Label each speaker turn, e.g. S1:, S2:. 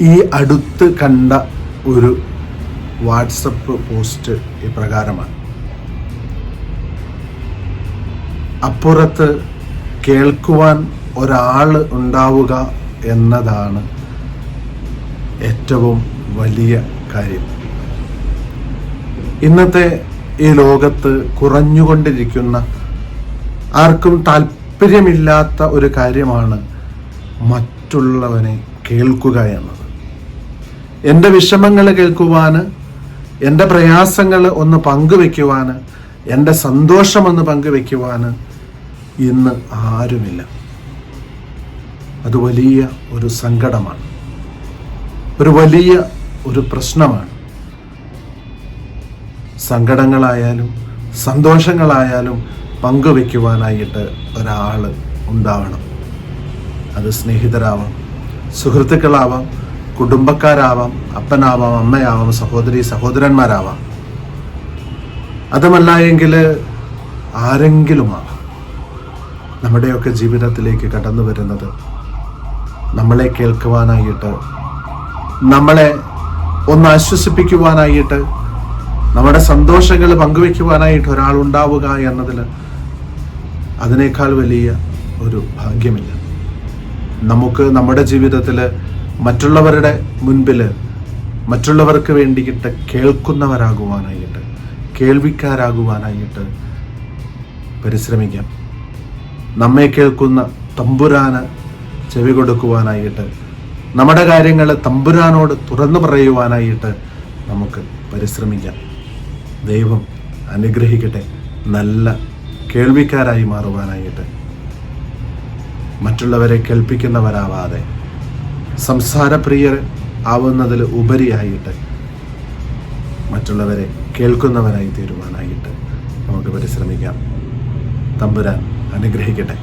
S1: ഈ അടുത്ത് കണ്ട ഒരു വാട്സപ്പ് പോസ്റ്റ് ഇപ്രകാരമാണ്: അപ്പുറത്ത് കേൾക്കുവാൻ ഒരാൾ ഉണ്ടാവുക എന്നതാണ് ഏറ്റവും വലിയ കാര്യം. ഇന്നത്തെ ഈ ലോകത്ത് കുറഞ്ഞുകൊണ്ടിരിക്കുന്ന, ആർക്കും താല്പര്യമില്ലാത്ത ഒരു കാര്യമാണ് മറ്റുള്ളവനെ കേൾക്കുക എന്നത്. എൻ്റെ വിഷമങ്ങൾ കേൾക്കുവാൻ, എൻ്റെ പ്രയാസങ്ങൾ ഒന്ന് പങ്കുവെക്കുവാൻ, എൻ്റെ സന്തോഷമൊന്ന് പങ്കുവെക്കുവാൻ ഇന്ന് ആരുമില്ല. അത് വലിയ ഒരു സങ്കടമാണ്, ഒരു വലിയ ഒരു പ്രശ്നമാണ്. സങ്കടങ്ങളായാലും സന്തോഷങ്ങളായാലും പങ്കുവെക്കുവാനായിട്ട് ഒരാൾ ഉണ്ടാവണം. അത് സ്നേഹിതരാവാം, സുഹൃത്തുക്കളാവാം, കുടുംബക്കാരാവാം, അപ്പനാവാം, അമ്മയാവാം, സഹോദരി സഹോദരന്മാരാവാം. അതുമല്ല എങ്കിൽ ആരെങ്കിലുമാവാം. നമ്മുടെയൊക്കെ ജീവിതത്തിലേക്ക് കടന്നു വരുന്നത് നമ്മളെ കേൾക്കുവാനായിട്ട്, നമ്മളെ ഒന്ന് ആശ്വസിപ്പിക്കുവാനായിട്ട്, നമ്മുടെ സന്തോഷങ്ങൾ പങ്കുവെക്കുവാനായിട്ട് ഒരാളുണ്ടാവുക എന്നതിൽ അതിനേക്കാൾ വലിയ ഒരു ഭാഗ്യമില്ല. നമുക്ക് നമ്മുടെ ജീവിതത്തിൽ മറ്റുള്ളവരുടെ മുൻപിൽ മറ്റുള്ളവർക്ക് വേണ്ടിയിട്ട് കേൾക്കുന്നവരാകുവാനായിട്ട്, കേൾവിക്കാരാകുവാനായിട്ട് പരിശ്രമിക്കാം. നമ്മെ കേൾക്കുന്ന തമ്പുരാന് ചെവി കൊടുക്കുവാനായിട്ട്, നമ്മുടെ കാര്യങ്ങൾ തമ്പുരാനോട് തുറന്നു പറയുവാനായിട്ട് നമുക്ക് പരിശ്രമിക്കാം. ദൈവം അനുഗ്രഹിക്കട്ടെ, നല്ല കേൾവിക്കാരായി മാറുവാനായിട്ട്. മറ്റുള്ളവരെ കേൾപ്പിക്കുന്നവരാവാതെ സംസാരപ്രിയർ ആവുന്നതിൽ ഉപരിയായിട്ട് മറ്റുള്ളവരെ കേൾക്കുന്നവരായി തീരുവാനായിട്ട് നമുക്ക് പരിശ്രമിക്കാം. തമ്പുരാൻ അനുഗ്രഹിക്കട്ടെ.